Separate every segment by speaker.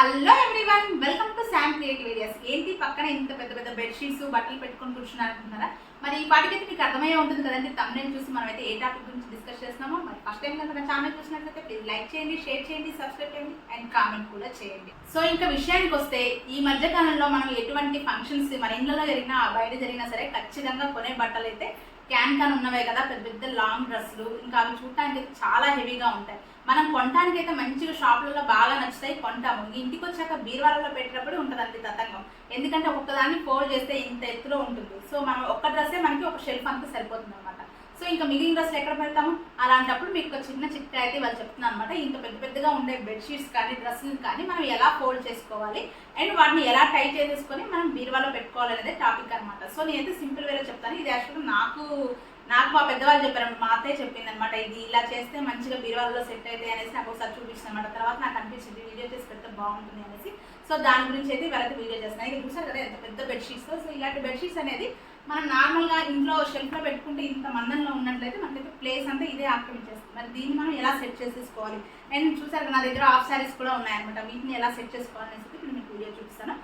Speaker 1: Hello everyone, welcome to Sam creative ideas. ఏంటి పక్కన ఇంత పెద్ద పెద్ద బెడ్షీట్స్ బట్టలు పెట్టుకొని కూర్చున్నారు అనుకుంటున్నారా? మరి ఈ పాటికైతే మీకు అర్థమయ్యే ఉంటుంది కదండి. తమ్నైల్ చూసి మనం అయితే ఏ టాపిక్ గురించి డిస్కస్ చేస్తున్నామో. మరి ఫస్ట్ టైం కనుక ఛానల్ చూసినట్లయితే ప్లీజ్ లైక్ చేయండి, షేర్ చేయండి, సబ్స్క్రైబ్ చేయండి అండ్ కామెంట్ కూడా చేయండి. సో ఇంకా విషయానికి వస్తే, ఈ మధ్య కాలంలో మనం ఎటువంటి ఫంక్షన్స్ మన ఇంట్లో జరిగినా బయట జరిగినా సరే ఖచ్చితంగా కొనే బట్టలు అయితే క్యాన్ ఉన్నవే కదా, పెద్ద పెద్ద లాంగ్ డ్రెస్సులు. ఇంకా అవి చూడటానికి చాలా హెవీగా ఉంటాయి. మనం కొనడానికి అయితే మంచిగా షాపులలో బాగా నచ్చుతాయి, కొంటాము. ఇంటికి వచ్చాక బీరువాలలో పెట్టినప్పుడు ఉంటుంది అంతే తతంగం. ఎందుకంటే ఒక్కదాన్ని ఫోల్డ్ చేస్తే ఇంత ఎత్తులో ఉంటుంది. సో మనం ఒక్క డ్రెస్సే మనకి ఒక షెల్ఫ్ అంతా సరిపోతుంది అనమాట. సో ఇంకా మిగిలిన డ్రెస్సులు ఎక్కడ పెడతాము? అలాంటప్పుడు మీకు ఒక చిన్న చిట్కా అయితే వాళ్ళు చెప్తున్నాను అనమాట. ఇంత పెద్ద పెద్దగా ఉండే బెడ్షీట్స్ కానీ డ్రెస్సులు కానీ మనం ఎలా ఫోల్డ్ చేసుకోవాలి అండ్ వాటిని ఎలా టై చేసేసుకొని మనం బీరువాలో పెట్టుకోవాలి అనేది టాపిక్ అనమాట. సో నేనైతే సింపుల్ వేలో చెప్తాను. ఇది యాక్చువల్గా నాకు మా పెద్దవాళ్ళు చెప్పారు, మా అత్తయ్య చెప్పింది అనమాట. ఇది ఇలా చేస్తే మంచిగా బీరువాలో సెట్ అయితే అనేసి నాకు ఒకసారి చూపించింది అనమాట. తర్వాత నాకు అనిపించింది వీడియో చేసి పెడితే బాగుంటుంది అనేసి. సో దాని గురించి అయితే ఇవాళ వీడియో చేస్తాను. ఇది చూసారు కదా ఎంత పెద్ద బెడ్షీట్స్. సో ఇలాంటి బెడ్షీట్స్ అనేది మనం నార్మల్గా ఇంట్లో షెల్ఫ్లో పెట్టుకుంటే ఇంత మందంలో ఉన్నట్లయితే మనకైతే ప్లేస్ అంతా ఇదే ఆక్రమించేస్తుంది. మరి దీన్ని మనం ఎలా సెట్ చేసేసుకోవాలి అండ్ చూసారు నా దగ్గర హాఫ్ శారీస్ కూడా ఉన్నాయన్నమాట. వీటిని ఎలా సెట్ చేసుకోవాలనేసి ఇప్పుడు మీకు వీడియో చూపిస్తాను.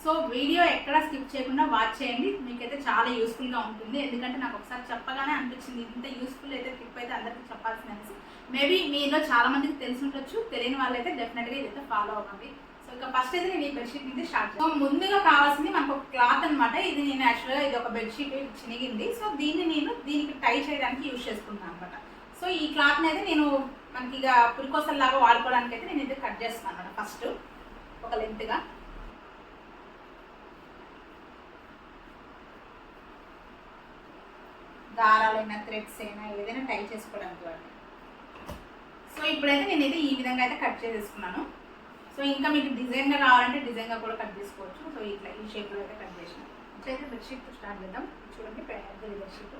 Speaker 1: సో వీడియో ఎక్కడ స్కిప్ చేయకుండా వాచ్ చేయండి, మీకైతే చాలా యూస్ఫుల్గా ఉంటుంది. ఎందుకంటే నాకు ఒకసారి చెప్పగానే అనిపించింది ఇంత యూస్ఫుల్ అయితే టిప్ అయితే అందరికీ చెప్పాల్సింది అనేసి. మేబీ మీలో చాలా మందికి తెలిసి ఉండొచ్చు, తెలియని వాళ్ళైతే డెఫినెట్గా ఇదైతే ఫాలో అవ్వండి. సో ఇంకా ఫస్ట్ అయితే నేను ఈ బెడ్షీట్ నుంచి స్టార్ట్ చేస్తాను. సో ముందుగా కావాల్సింది మనకు ఒక క్లాత్ అనమాట. ఇది నేను యాక్చువల్గా ఇది ఒక బెడ్షీట్ చినిగింది. సో దీన్ని నేను దీనికి టై చేయడానికి యూజ్ చేసుకుంటాను అనమాట. సో ఈ క్లాత్ని అయితే నేను మనకి ఇక పురికోసల్లాగా వాడుకోవడానికి అయితే నేను ఇది కట్ చేస్తాను అనమాట. ఫస్ట్ ఒక లెంత్గా దారాలైనా థ్రెడ్స్ అయినా ఏదైనా టై చేసుకోవడానికి వాటి. సో ఇప్పుడైతే నేనైతే ఈ విధంగా అయితే కట్ చేసేసుకున్నాను. సో ఇంకా మీకు డిజైన్గా కావాలంటే డిజైన్గా కూడా కట్ చేసుకోవచ్చు. సో ఇట్లా ఈ షేప్లో అయితే కట్ చేసినాను. ఇట్లయితే బెడ్షీట్ స్టార్ట్ చేద్దాం. చూడండి పెద్ద బెడ్షీట్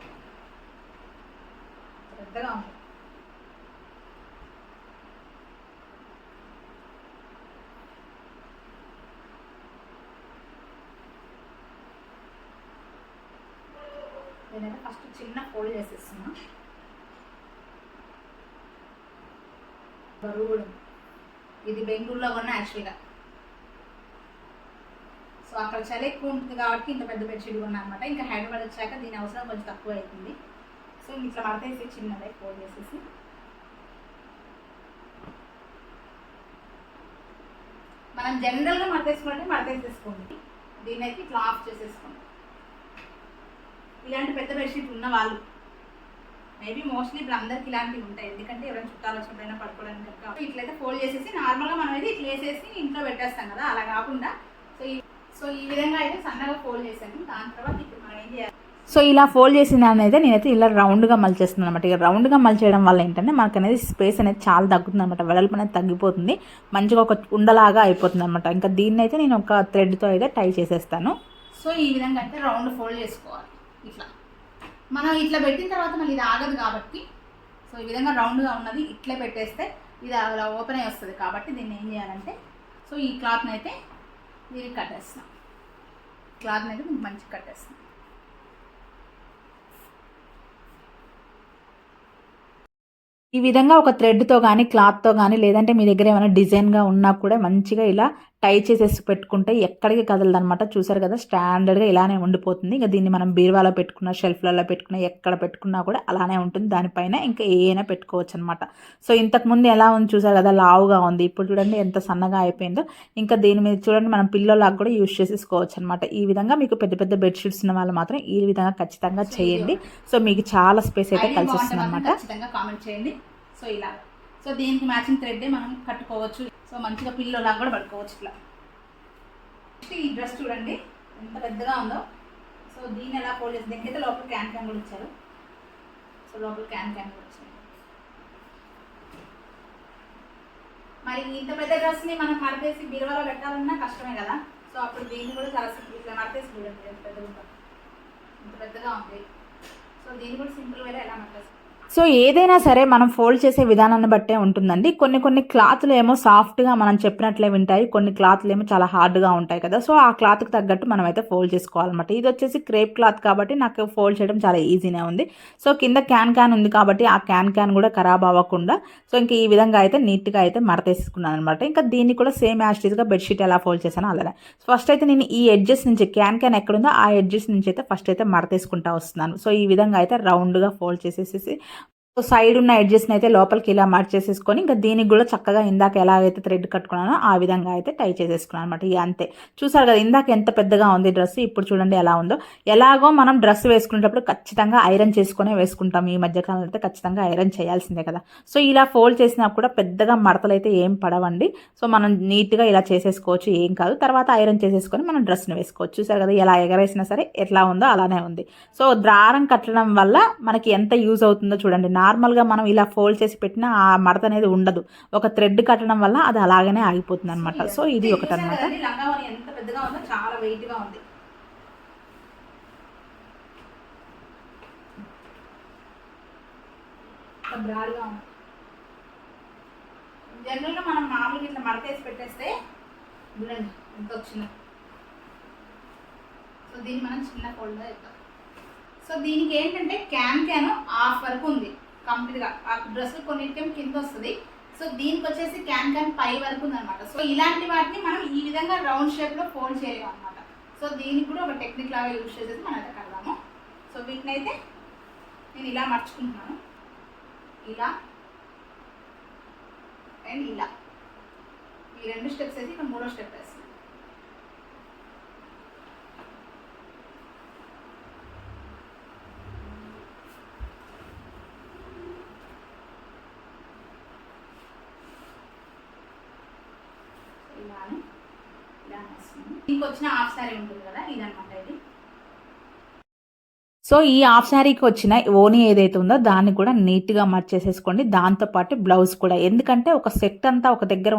Speaker 1: పెద్దగా ఉంది. నేనైతే ఫస్ట్ చిన్న ఫోల్డ్ చేసేస్తున్నా. బరువు ఇది బెంగళూరులో ఉన్న యాక్చువల్గా. సో అక్కడ చలి ఎక్కువ ఉంటుంది కాబట్టి ఇంత పెద్ద బెడ్షీట్ కొన్నా అనమాట. ఇంకా హైదరాబాద్ వచ్చాక దీని అవసరం కొంచెం తక్కువ అవుతుంది. సో ఇట్లా మడతేసి చిన్నదే ఫోల్డ్ చేసేసి మనం జనరల్గా మడతేసుకుంటే మడతేసేసుకోండి. దీన్ని అయితే ఇట్లా ఆఫ్ చేసేసుకోండి. ఇలాంటి పెద్ద బెడ్షీట్ ఉన్న వాళ్ళు మేబీ మోస్ట్లీ ఇప్పుడు అందరికి ఇలాంటివి ఉంటాయి. ఎందుకంటే ఎవరైనా చుట్టాలు వచ్చినప్పుడైనా పడుకోవడానికి కనుక ఇట్లయితే ఫోల్డ్ చేసేసి నార్మల్గా మనం అయితే ఇట్లా వేసేసి ఇంట్లో పెట్టేస్తాం కదా, అలా కాకుండా సో ఈ విధంగా అయితే సన్నగా ఫోల్డ్ చేసాను. దాని తర్వాత ఇప్పుడు మనం ఏం చేయాలి? సో ఇలా ఫోల్డ్ చేసిన దాన్ని అయితే నేనైతే ఇలా రౌండ్గా మలిచేస్తున్నాను అనమాట. ఇక రౌండ్గా మలిచేయడం వల్ల ఏంటంటే మనకు అనేది స్పేస్ అనేది చాలా తగ్గుతుంది అనమాట. వెడల్పు అనేది తగ్గిపోతుంది, మంచిగా ఒక ఉండలాగా అయిపోతుంది అనమాట. ఇంకా దీన్ని అయితే నేను ఒక థ్రెడ్తో అయితే టై చేసేస్తాను. సో ఈ విధంగా అయితే రౌండ్ ఫోల్డ్ చేసుకోవాలి. ఇట్లా మనం ఇట్లా పెట్టిన తర్వాత మళ్ళీ ఇది ఆగదు కాబట్టి, సో ఈ విధంగా రౌండ్గా ఉన్నది ఇట్లా పెట్టేస్తే ఇది అలా ఓపెన్ అయ్యి వస్తుంది. కాబట్టి దీన్ని ఏం చేయాలంటే, సో ఈ క్లాత్ని అయితే దీనికి కట్టేస్తాం. క్లాత్ని అయితే మంచిగా కట్టేస్తాం. ఈ విధంగా ఒక థ్రెడ్తో కానీ క్లాత్తో కానీ లేదంటే మీ దగ్గర ఏమైనా డిజైన్గా ఉన్నా కూడా మంచిగా ఇలా టై చేసేసి పెట్టుకుంటే ఎక్కడికి కదలదు అనమాట. చూసారు కదా, స్టాండర్డ్గా ఇలానే ఉండిపోతుంది. ఇక దీన్ని మనం బీరువాలో పెట్టుకున్న, షెల్ఫ్లలో పెట్టుకున్న, ఎక్కడ పెట్టుకున్నా కూడా అలానే ఉంటుంది. దానిపైన ఇంకా ఏమైనా పెట్టుకోవచ్చు అనమాట. సో ఇంతకుముందు ఎలా ఉంది చూసారు కదా, లావుగా ఉంది. ఇప్పుడు చూడండి ఎంత సన్నగా అయిపోయిందో. ఇంకా దీని మీద చూడండి మనం పిల్లోలాగా కూడా యూజ్ చేసేసుకోవచ్చు అనమాట. ఈ విధంగా మీకు పెద్ద పెద్ద బెడ్షీట్స్ ఉన్న వాళ్ళు మాత్రం ఈ విధంగా ఖచ్చితంగా చేయండి. సో మీకు చాలా స్పేస్ అయితే కలిసి వస్తుంది అనమాట. ఖచ్చితంగా కామెంట్ చేయండి. సో ఇలా సో దీనికి మ్యాచింగ్ థ్రెడ్డే మనం కట్టుకోవచ్చు. సో మంచిగా పిల్లోలాగా కూడా పడుకోవచ్చు ఇట్లా. ఈ డ్రెస్ చూడండి ఎంత పెద్దగా ఉందో. సో దీన్ని ఎలా ఫోల్డ్ చేసి దీనికైతే లోపల క్యాన్ కూడా ఇచ్చారు. సో లోపల క్యాన్ కూడా ఇచ్చారు. మరి ఇంత పెద్ద డ్రెస్ని మనం మడతేసి బీరువాలో పెట్టాలన్నా కష్టమే కదా. సో అప్పుడు దీన్ని కూడా చాలా సింపుల్ ఇట్లా మడతేసి చూడండి ఎంత పెద్దగా ఉంటుంది, ఇంత పెద్దగా ఉంది. సో దీన్ని కూడా సింపుల్ వేలో ఎలా మడతేసి సో ఏదైనా సరే మనం ఫోల్డ్ చేసే విధానాన్ని బట్టే ఉంటుందండి. కొన్ని క్లాత్‌లు ఏమో సాఫ్ట్‌గా మనం చెప్పినట్లే వింటాయి. కొన్ని క్లాత్‌లు ఏమో చాలా హార్డ్‌గా ఉంటాయి కదా! సో ఆ క్లాత్‌కి తగ్గట్టు మనమైతే ఫోల్డ్ చేసుకోవాలన్నమాట. ఇదొచ్చేసి క్రేప్ క్లాత్ కాబట్టి నాకు ఫోల్డ్ చేయడం చాలా ఈజీనే ఉంది. సో కింద క్యాన్ ఉంది కాబట్టి ఆ క్యాన్ కూడా ఖరాబ్ అవ్వకుండా సో ఇంక ఈ విధంగా అయితే నీట్‌గా అయితే మడతేసుకున్నానన్నమాట. ఇంకా దీన్ని కూడా సేమ్ యాజ్ టీజ్‌గా బెడ్‌షీట్ ఎలా ఫోల్డ్ చేశానో అలానే. ఫస్ట్ అయితే నేను ఈ ఎడ్జెస్ నుంచి క్యాన్ ఎక్కడుందో ఆ ఎడ్జెస్ నుంచి అయితే ఫస్ట్ అయితే మడతేసుకుంటా వస్తున్నాను. సో ఈ విధంగా అయితే రౌండ్‌గా ఫోల్డ్ చేసేసేసి సో సైడ్ ఉన్న ఎడ్జెస్‌ని అయితే లోపలికి ఇలా మార్చేసేసుకొని ఇంకా దీనికి కూడా చక్కగా ఇందాక ఎలాగైతే థ్రెడ్ కట్టుకున్నానో ఆ విధంగా అయితే టై చేసేసుకున్నాను అనమాట. ఇక అంతే. చూసారు కదా ఇందాక ఎంత పెద్దగా ఉంది డ్రెస్, ఇప్పుడు చూడండి ఎలా ఉందో. ఎలాగో మనం డ్రెస్ వేసుకునేటప్పుడు ఖచ్చితంగా ఐరన్ చేసుకునే వేసుకుంటాం. ఈ మధ్య కాలంలో అయితే ఖచ్చితంగా ఐరన్ చేయాల్సిందే కదా! సో ఇలా ఫోల్డ్ చేసినా కూడా పెద్దగా మడతలైతే ఏం పడవండి. సో మనం నీట్‌గా ఇలా చేసేసుకోవచ్చు, ఏం కాదు. తర్వాత ఐరన్ చేసేసుకొని మనం డ్రెస్‌ని వేసుకోవచ్చు. చూసారు కదా ఎలా ఎగరేసినా సరే ఎట్లా ఉందో అలానే ఉంది. సో దారం కట్టడం వల్ల మనకి ఎంత యూజ్ అవుతుందో చూడండి. నార్మల్‌గా మనం ఇలా ఫోల్డ్ చేసి పెట్టినా ఆ మడత అనేది ఉండదు. ఒక థ్రెడ్ కట్టడం వల్ల అది అలాగనే ఆగిపోతుందన్నమాట. సో ఇది ఒకటన్నమాట. లంగావోని ఎంత పెద్దగా ఉందో, చాలా వెయిట్‌గా ఉంది. బ్రాడ్‌గా ఉంది. జనరల్‌గా మనం మామూలుగా ఇట్లా మడతేసి పెట్టేస్తే చూడండి ఎంత వచ్చిందో. సో దీన్ని మనం చిన్న ఫోల్డ్‌గా ఇద్దాం. సో దీనికి ఏంటంటే క్యాన్ హాఫ్ వరకు ఉంది కంప్లీట్గా. ఆ డ్రెస్ కొన్నిటికేమో కింద వస్తుంది. సో దీనికి వచ్చేసి క్యాన్ పై వరకు ఉందన్నమాట. సో ఇలాంటి వాటిని మనం ఈ విధంగా రౌండ్ షేప్లో ఫోల్డ్ చేయలేము అనమాట. సో దీనికి కూడా ఒక టెక్నిక్ లాగా యూజ్ చేసేసి మనం అయితే కడదాము. సో వీటిని అయితే నేను ఇలా మర్చుకుంటున్నాను, ఇలా అండ్ ఇలా. ఈ 2 స్టెప్స్ అయితే ఇక 3వ స్టెప్ వేస్తాను. దీనికి వచ్చిన హాఫ్ సారీ ఉంటుంది కదా, ఇదనమాట ఇది. సో ఈ హాఫ్ శారీకి వచ్చిన ఓనీ ఏదైతే ఉందో దాన్ని కూడా నీట్గా మర్చేసేసుకోండి. దాంతోపాటు బ్లౌజ్ కూడా, ఎందుకంటే ఒక సెట్ అంతా ఒక దగ్గర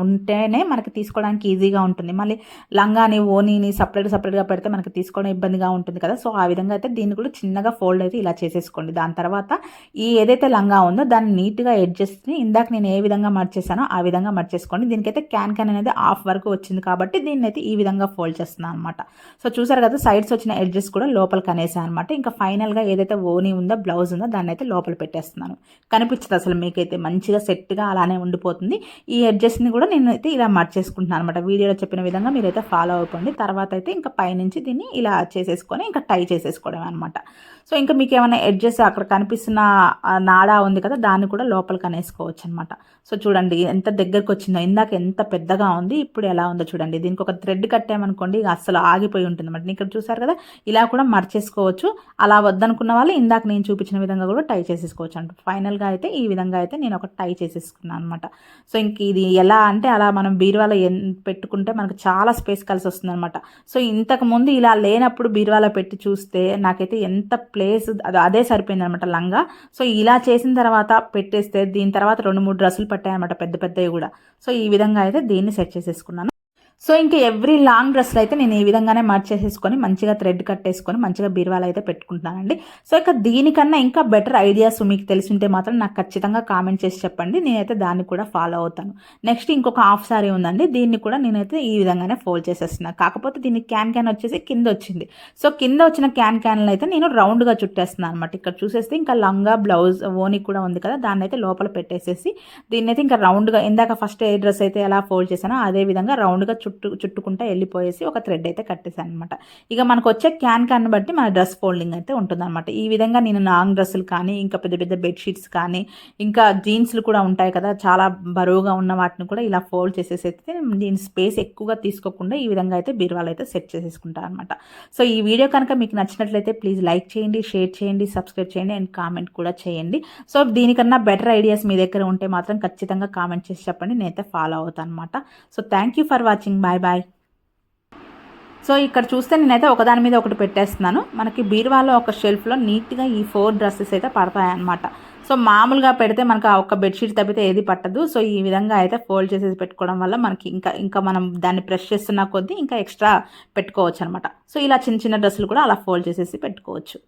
Speaker 1: ఉంటేనే మనకి తీసుకోవడానికి ఈజీగా ఉంటుంది. మళ్ళీ లంగాని ఓనీని సపరేట్గా పెడితే మనకి తీసుకోవడం ఇబ్బందిగా ఉంటుంది కదా. సో ఆ విధంగా అయితే దీన్ని కూడా చిన్నగా ఫోల్డ్ అయితే ఇలా చేసేసుకోండి. దాని తర్వాత ఈ ఏదైతే లంగా ఉందో దాన్ని నీట్గా అడ్జస్ట్ని ఇందాక నేను ఏ విధంగా మర్చేసానో ఆ విధంగా మర్చేసుకోండి. దీనికైతే క్యాన్ అనేది హాఫ్ వరకు వచ్చింది కాబట్టి దీన్ని అయితే ఈ విధంగా ఫోల్డ్ చేస్తున్నాను అనమాట. సో చూసారు కదా సైడ్స్ వచ్చిన ఎడ్జెస్ కూడా లోపలికి అనేసాను అనమాట. ఇంకా ఫైనల్గా ఏదైతే ఓనీ ఉందో బ్లౌజ్ ఉందో దాన్ని అయితే లోపల పెట్టేస్తున్నాను. కనిపించదు అసలు మీకైతే, మంచిగా సెట్గా అలానే ఉండిపోతుంది. ఈ ఎడ్జెస్ని కూడా నేను అయితే ఇలా మర్చేసుకుంటున్నాను అనమాట. వీడియోలో చెప్పిన విధంగా మీరైతే ఫాలో అయిపోండి. తర్వాత అయితే ఇంకా పైనుంచి దీన్ని ఇలా చేసేసుకొని ఇంకా టై చేసేసుకోవడం అనమాట. సో ఇంకా మీకు ఏమైనా ఎడ్జెస్ అక్కడ కనిపిస్తున్న నాడా ఉంది కదా దాన్ని కూడా లోపలికి అనేసుకోవచ్చు అనమాట. సో చూడండి ఎంత దగ్గరకు వచ్చిందో, ఇందాక ఎంత పెద్దగా ఉంది, ఇప్పుడు ఎలా ఉందో చూడండి. దీనికి ఒక థ్రెడ్ కట్టామనుకోండి అసలు ఆగిపోయి ఉంటుంది అనమాట. ఇక్కడ చూసారు కదా ఇలా కూడా మర్చేసుకోవచ్చు. అలా వద్దనుకున్న వాళ్ళు ఇందాక నేను చూపించిన విధంగా కూడా టై చేసేసుకోవచ్చు అంట. ఫైనల్గా అయితే ఈ విధంగా అయితే నేను ఒక టై చేసేసుకున్నాను అనమాట. సో ఇంక ఇది ఎలా అంటే అలా మనం బీరువాలో పెట్టుకుంటే మనకు చాలా స్పేస్ కలిసి వస్తుంది అనమాట. సో ఇంతకు ముందు ఇలా లేనప్పుడు బీరువాలో పెట్టి చూస్తే నాకైతే ఎంత ప్లేస్ అదే సరిపోయింది అనమాట లంగా. సో ఇలా చేసిన తర్వాత పెట్టేస్తే దీని తర్వాత 2-3 డ్రెస్సులు పట్టాయన్నమాట పెద్దవి కూడా. సో ఈ విధంగా అయితే దీన్ని సెట్ చేసేసుకున్నాను. సో ఇంకా ఎవ్రీ లాంగ్ డ్రెస్లో అయితే నేను ఈ విధంగానే మార్చేసేసుకొని మంచిగా థ్రెడ్ కట్టేసుకొని మంచిగా బీరువాలో అయితే పెట్టుకుంటున్నానండి. సో ఇక దీనికన్నా ఇంకా బెటర్ ఐడియాస్ మీకు తెలిసింటే మాత్రం నాకు ఖచ్చితంగా కామెంట్ చేసి చెప్పండి. నేనైతే దాన్ని కూడా ఫాలో అవుతాను. నెక్స్ట్ ఇంకొక హాఫ్ సారీ ఉందండి, దీన్ని కూడా నేనైతే ఈ విధంగానే ఫోల్డ్ చేసేస్తున్నాను. కాకపోతే దీనికి క్యాన్ వచ్చేసి కింద వచ్చింది. సో కింద వచ్చిన క్యాన్లు అయితే నేను రౌండ్గా చుట్టేస్తున్నాను అనమాట. ఇక్కడ చూసేస్తే ఇంకా లంగా బ్లౌజ్ ఓని కూడా ఉంది కదా దాన్ని అయితే లోపల పెట్టేసేసి దీన్ని అయితే ఇంకా రౌండ్గా ఇందాక ఫస్ట్ ఏ డ్రెస్ అయితే ఎలా ఫోల్డ్ చేశానో అదే విధంగా రౌండ్గా చుట్టుకుంటా వెళ్ళిపోయేసి ఒక థ్రెడ్ అయితే కట్టేసాను అనమాట. ఇక మనకు వచ్చే క్యాన్ బట్టి మన డ్రెస్ ఫోల్డింగ్ అయితే ఉంటుందన్నమాట. ఈ విధంగా నేను లాంగ్ డ్రెస్సులు కానీ ఇంకా పెద్ద బెడ్షీట్స్ కానీ ఇంకా జీన్స్లు కూడా ఉంటాయి కదా చాలా బరువుగా ఉన్న వాటిని కూడా ఇలా ఫోల్డ్ చేసేసి అయితే దీని స్పేస్ ఎక్కువగా తీసుకోకుండా ఈ విధంగా అయితే బీరువాలో అయితే సెట్ చేసేసుకుంటాను అనమాట. సో ఈ వీడియో కనుక మీకు నచ్చినట్లయితే ప్లీజ్ లైక్ చేయండి, షేర్ చేయండి, సబ్స్క్రైబ్ చేయండి అండ్ కామెంట్ కూడా చేయండి. సో దీనికన్నా బెటర్ ఐడియాస్ మీ దగ్గర ఉంటే మాత్రం ఖచ్చితంగా కామెంట్ చేసి చెప్పండి, నేనైతే ఫాలో అవుతాను అనమాట. So thank you for watching. Bye. So ఇక్కడ చూస్తే నేనైతే ఒకదాని మీద ఒకటి పెట్టేస్తున్నాను. మనకి బీరువాలో ఒక షెల్ఫ్లో నీట్గా ఈ 4 డ్రెస్సెస్ అయితే పడతాయన్నమాట. సో మామూలుగా పెడితే మనకు ఆ ఒక్క బెడ్షీట్ తప్పితే ఏది పట్టదు. సో ఈ విధంగా అయితే ఫోల్డ్ చేసేసి పెట్టుకోవడం వల్ల మనకి ఇంకా మనం దాన్ని ప్రెస్ చేస్తున్న కొద్దీ ఇంకా ఎక్స్ట్రా పెట్టుకోవచ్చు అనమాట. సో ఇలా చిన్న డ్రెస్సులు కూడా అలా ఫోల్డ్ చేసేసి పెట్టుకోవచ్చు.